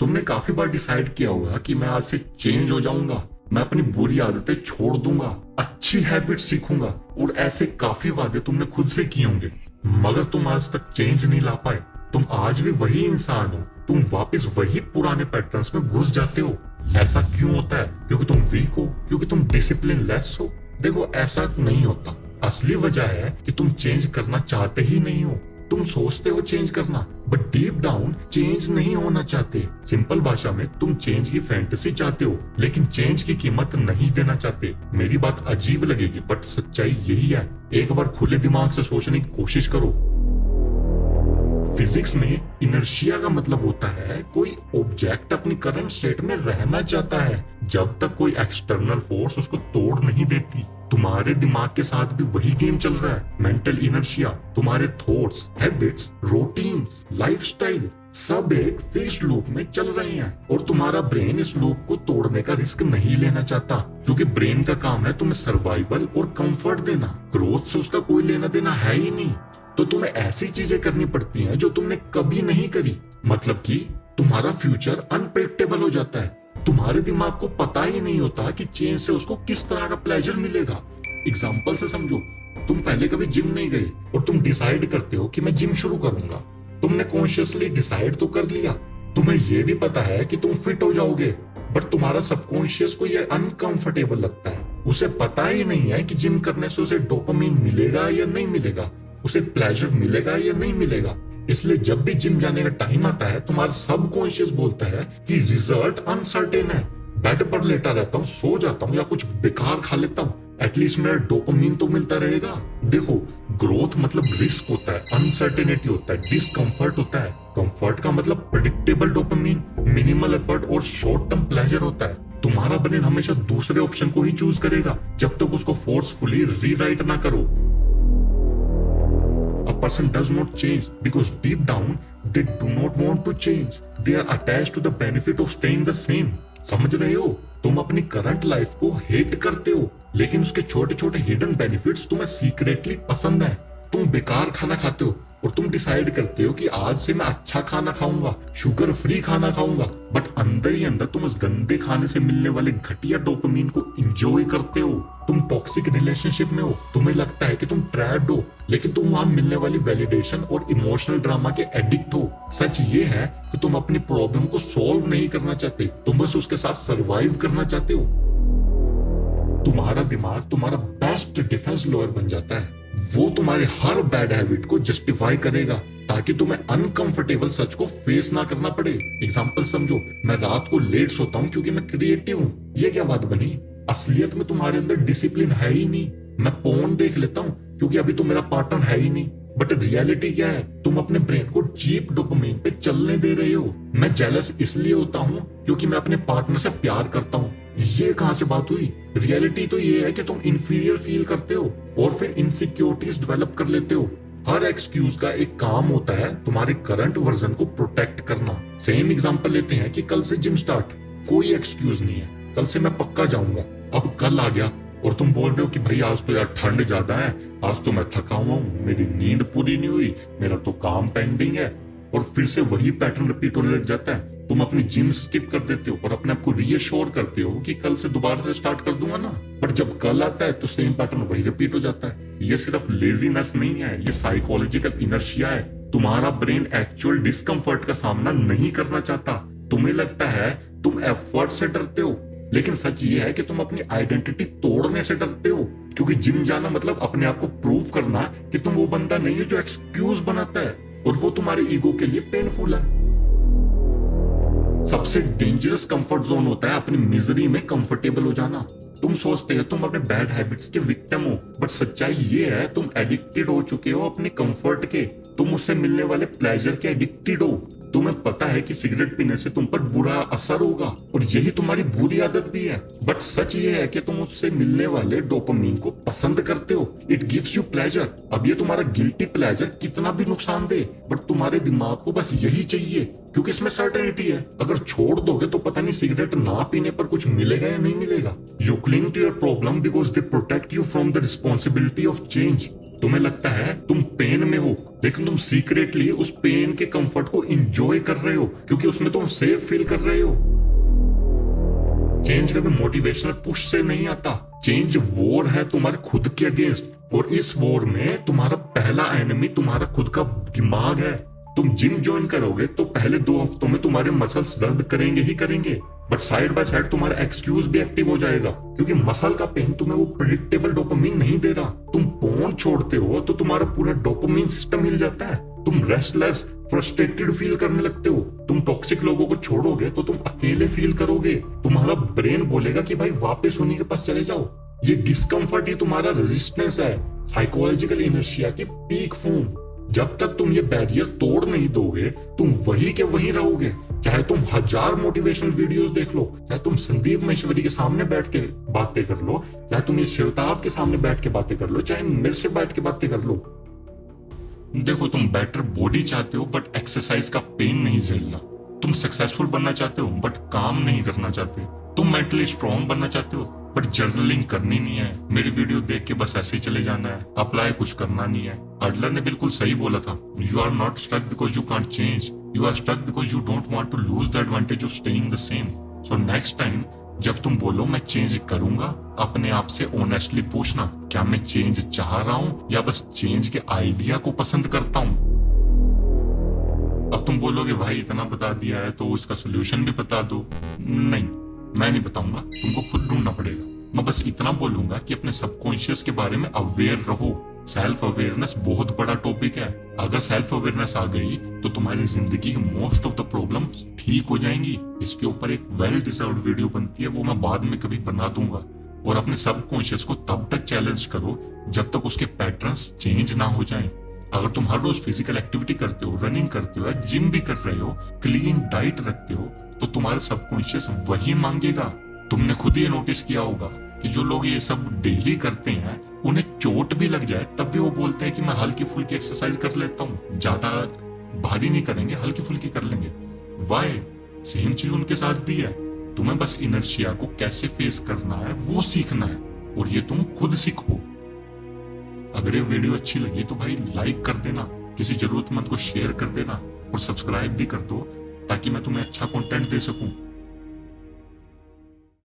तुमने काफी बार डिसाइड किया होगा कि मैं आज से चेंज हो जाऊंगा, मैं अपनी बुरी आदतें छोड़ दूंगा, अच्छी हैबिट सीखूंगा, और ऐसे काफी वादे तुमने खुद से किए होंगे, मगर तुम आज तक चेंज नहीं ला पाए। तुम आज भी वही इंसान हो, तुम वापस वही पुराने पैटर्न्स में घुस जाते हो। ऐसा क्यों होता है? क्योंकि तुम वीक हो, क्योंकि तुम डिसिप्लिन लेस हो? देखो, ऐसा नहीं होता। असली वजह है कि तुम चेंज करना चाहते ही नहीं हो। तुम सोचते हो चेंज करना, बट डीप डाउन चेंज नहीं होना चाहते। सिंपल भाषा में तुम चेंज की फैंटेसी चाहते हो, लेकिन चेंज की कीमत नहीं देना चाहते। मेरी बात अजीब लगेगी, बट सच्चाई यही है। एक बार खुले दिमाग से सोचने की कोशिश करो। फिजिक्स में इनर्शिया का मतलब होता है कोई ऑब्जेक्ट अपनी करंट स्टेट में रहना चाहता है जब तक कोई एक्सटर्नल फोर्स उसको तोड़ नहीं देती। तुम्हारे दिमाग के साथ भी वही गेम चल रहा है। मेंटल इनर्शिया, तुम्हारे थॉट्स, हैबिट्स, रूटीन्स, लाइफस्टाइल सब एक फिक्स्ड लूप में चल रहे हैं, और तुम्हारा ब्रेन इस लूप को तोड़ने का रिस्क नहीं लेना चाहता, क्योंकि ब्रेन का काम है तुम्हें सर्वाइवल और कंफर्ट देना। ग्रोथ से उसका कोई लेना देना है ही नहीं। तो तुम्हें ऐसी चीजें करनी पड़ती हैं जो तुमने कभी नहीं करी। मतलब कि तुम्हारा फ्यूचर अनप्रेडिक्टेबल हो जाता है। तुम्हारे दिमाग को पता ही नहीं होता कि चेंज से उसको किस तरह का प्लेजर मिलेगा। एग्जाम्पल से समझो, तुम पहले कभी जिम नहीं गए और तुम डिसाइड करते हो कि मैं जिम शुरू करूंगा। तुमने कॉन्शियसली डिसाइड तो कर लिया, तुम्हें यह भी पता है कि तुम फिट हो जाओगे, बट तुम्हारा सबकॉन्शियस को यह अनकंफर्टेबल लगता है। उसे पता ही नहीं है कि जिम करने से उसे डोपामिन मिलेगा या नहीं मिलेगा, उसे प्लेजर मिलेगा या नहीं मिलेगा। इसलिए जब भी जिम जाने का टाइम आता है, तुम्हारा सबकॉन्शियस बोलता है कि रिजल्ट अनसर्टेन है। बेड पर लेटा रहता हूँ, सो जाता हूँ या कुछ बेकार खा लेता हूँ, एटलीस्ट मेरा डोपामिन तो मिलता रहेगा। देखो, ग्रोथ मतलब रिस्क होता है, अनसर्टेनिटी होता है, डिस्कम्फर्ट होता है। कंफर्ट का मतलब प्रेडिक्टेबल डोपामिन, मिनिमल एफर्ट और शॉर्ट टर्म प्लेजर होता है। तुम्हारा ब्रेन हमेशा दूसरे ऑप्शन को ही चूज करेगा जब तक उसको फोर्सफुली रीराइट ना करो। A person does not change because deep down they do not want to change. They are attached to the benefit of staying the same. समझ रहे हो? तुम अपनी करंट लाइफ को हेट करते हो, लेकिन उसके छोटे छोटे हिडन बेनिफिट्स तुम्हें सीक्रेटली पसंद है। तुम बेकार खाना खाते हो और तुम डिसाइड करते हो कि आज से मैं अच्छा खाना खाऊंगा, शुगर फ्री खाना खाऊंगा, बट अंदर ही अंदर तुम उस गंदे खाने से मिलने वाले घटिया डोपामिन को एंजॉय करते हो। तुम टॉक्सिक रिलेशनशिप में हो, तुम्हें लगता है कि तुम ट्रैप्ड हो, लेकिन तुम वहां मिलने वाली वैलिडेशन और इमोशनल ड्रामा के एडिक्ट हो। सच ये है कि तुम अपनी प्रॉब्लम को सॉल्व नहीं करना चाहते, तुम बस उसके साथ सरवाइव करना चाहते हो। तुम्हारा दिमाग तुम्हारा बेस्ट डिफेंस लॉयर बन जाता है। वो तुम्हारे हर बैड हैबिट को जस्टिफाई करेगा ताकि तुम्हें अनकंफर्टेबल सच को फेस ना करना पड़े। एग्जांपल समझो, मैं रात को लेट सोता हूँ क्योंकि मैं क्रिएटिव हूँ। ये क्या बात बनी? असलियत में तुम्हारे अंदर डिसिप्लिन है ही नहीं। मैं पोर्न देख लेता हूँ क्योंकि अभी तो मेरा पार्टनर है ही नहीं। बट रियलिटी क्या है? तुम अपने ब्रेन को चीप डोपामिन पे चलने दे रहे हो। मैं जेलस इसलिए होता हूँ क्योंकि मैं अपने पार्टनर से प्यार करता हूँ। ये कहां से बात हुई? रियलिटी तो ये है कि तुम इंफीरियर फील करते हो और फिर इनसिक्योरिटीज डेवलप कर लेते हो। हर एक्सक्यूज का एक काम होता है, तुम्हारे करंट वर्जन को प्रोटेक्ट करना। सेम एग्जांपल लेते हैं कि कल से जिम स्टार्ट, कोई एक्सक्यूज नहीं है, कल से मैं पक्का जाऊंगा। अब कल आ गया और तुम बोल रहे हो कि भाई आज तो यार ठंड ज्यादा है, आज तो मैं थका हुआ हूँ, मेरी नींद पूरी नहीं हुई, मेरा तो काम पेंडिंग है, और फिर से वही पैटर्न रिपीट होने लग जाता है। तुम अपनी जिम स्किप कर देते हो और अपने आप को रीअश्योर करते हो कि कल से दोबारा से स्टार्ट कर दूंगा ना, पर जब कल आता है तो सेम पैटर्न वही रिपीट हो जाता है। ये सिर्फ लेजीनेस नहीं है, ये साइकोलॉजिकल इनर्शिया है। तुम्हारा ब्रेन एक्चुअल डिस्कम्फर्ट का सामना नहीं करना चाहता। तुम्हें लगता है तुम एफर्ट से डरते हो, लेकिन सच ये है कि तुम अपनी आइडेंटिटी तोड़ने से डरते हो, क्योंकि जिम जाना मतलब अपने आप को प्रूव करना कि तुम वो बंदा नहीं है जो एक्सक्यूज बनाता है, और वो तुम्हारे ईगो के लिए पेनफुल है। सबसे डेंजरस कंफर्ट जोन होता है अपनी मिजरी में कंफर्टेबल हो जाना। तुम सोचते हो तुम अपने बैड हैबिट्स के विक्टिम हो, बट सच्चाई ये है तुम एडिक्टेड हो चुके हो अपने कंफर्ट के। तुम उससे मिलने वाले प्लेजर के एडिक्टेड हो। तुम्हें पता है कि सिगरेट पीने से तुम पर बुरा असर होगा और यही तुम्हारी बुरी आदत भी है, बट सच ये है कि तुम उससे मिलने वाले डोपामिन को पसंद करते हो। It gives you pleasure. अब ये तुम्हारा गिल्टी प्लेजर कितना भी नुकसान दे, बट तुम्हारे दिमाग को बस यही चाहिए, क्योंकि इसमें सर्टेनिटी है। अगर छोड़ दोगे तो पता नहीं सिगरेट ना पीने पर कुछ मिलेगा या नहीं मिलेगा। You cling to your problem because they protect you from the responsibility of change. तुम्हें लगता है तुम पेन में हो, लेकिन तुम सीक्रेटली उस पेन के कंफर्ट को एंजॉय कर रहे हो क्योंकि उसमें तुम सेफ फील कर रहे हो। चेंज कभी मोटिवेशनल पुश से नहीं आता। चेंज वॉर है तुम्हारे खुद के अगेंस्ट, और इस वॉर में तुम्हारा पहला एनिमी तुम्हारा खुद का दिमाग है। तुम जिम ज्वाइन करोगे तो पहले 2 हफ्तों में तुम्हारे मसल्स दर्द करेंगे ही करेंगे, बट साइड बाय साइड तुम्हारा एक्सक्यूज भी एक्टिव हो जाएगा क्योंकि मसल का पेन तुम्हें वो प्रेडिक्टेबल डोपामिन नहीं दे रहा। तुम पोर्न छोड़ते हो तो तुम्हारा पूरा डोपामिन सिस्टम हिल जाता है, तुम रेस्टलेस फ्रस्ट्रेटेड फील करने लगते हो। तुम टॉक्सिक लोगों को छोड़ोगे तो तुम अकेले फील करोगे। तुम्हारा ब्रेन बोलेगा कि भाई वापस उन्हीं के पास चले जाओ। ये डिस्कम्फर्ट ही तुम्हारा रेजिस्टेंस है, साइकोलॉजिकल इनर्शिया की पीक फॉर्म। जब तक तुम ये बैरियर तोड़ नहीं दोगे तुम वही के वही रहोगे। चाहे तुम 1000 मोटिवेशनल वीडियोस देख लो, चाहे तुम संदीप महेश्वरी के सामने बैठ के बातें कर लो, चाहे तुम ये शिवताप के सामने बैठ के बातें कर लो, चाहे मेरे से बैठ के बातें कर लो। देखो, तुम बेटर बॉडी चाहते हो बट एक्सरसाइज का पेन नहीं झेलना। तुम सक्सेसफुल बनना चाहते हो बट काम नहीं करना चाहते। तुम मेंटली स्ट्रांग बनना चाहते हो बट जर्नलिंग करनी नहीं है। मेरी वीडियो देख के बस ऐसे ही चले जाना है, अप्लाई कुछ करना नहीं है। अडलर ने बिल्कुल सही बोला था, you are not stuck because you can't change, you are stuck because you don't want to lose the advantage of staying the same. So next time जब तुम बोलो मैं चेंज करूंगा, अपने आप से ऑनेस्टली पूछना, क्या मैं चेंज चाह रहा हूं या बस चेंज के आइडिया को पसंद करता हूं। अब तुम बोलोगे भाई इतना बता दिया है तो उसका सोल्यूशन भी बता दो। नहीं, मैं नहीं बताऊंगा, तुमको खुद ढूंढना पड़ेगा। मैं बस इतना बोलूंगा कि अपने सबकॉन्शियस के बारे में अवेयर रहो। सेल्फ अवेयरनेस बहुत बड़ा टॉपिक है। अगर सेल्फ अवेयरनेस आ गई तो तुम्हारी जिंदगी की मोस्ट ऑफ द प्रॉब्लम्स ठीक हो जाएंगी। इसके ऊपर एक वेल डिजर्व्ड वीडियो बनती है, वो मैं बाद में कभी बना दूंगा। और अपने सबकॉन्शियस को तब तक चैलेंज करो जब तक उसके पैटर्न्स चेंज ना हो जाएं। अगर तुम हर रोज फिजिकल एक्टिविटी करते हो, रनिंग करते हो, जिम भी कर रहे हो, क्लीन डाइट रखते हो, तो तुम्हारा सबकॉन्शियस वही मांगेगा। तुमने खुद ये नोटिस किया होगा कि जो लोग ये सब डेली करते हैं उन्हें चोट भी लग जाए तब भी वो बोलते हैं कि मैं हल्की फुल्की एक्सरसाइज कर लेता हूँ, ज्यादा भारी नहीं करेंगे, हल्की फुल्की कर लेंगे। वाई? सेम चीज उनके साथ भी है। तुम्हें बस इनर्शिया को कैसे फेस करना है वो सीखना है, और ये तुम खुद सीखो। अगर ये वीडियो अच्छी लगी तो भाई लाइक कर देना, किसी जरूरतमंद को शेयर कर देना, और सब्सक्राइब भी कर दो ताकि मैं तुम्हें अच्छा कंटेंट दे सकूं।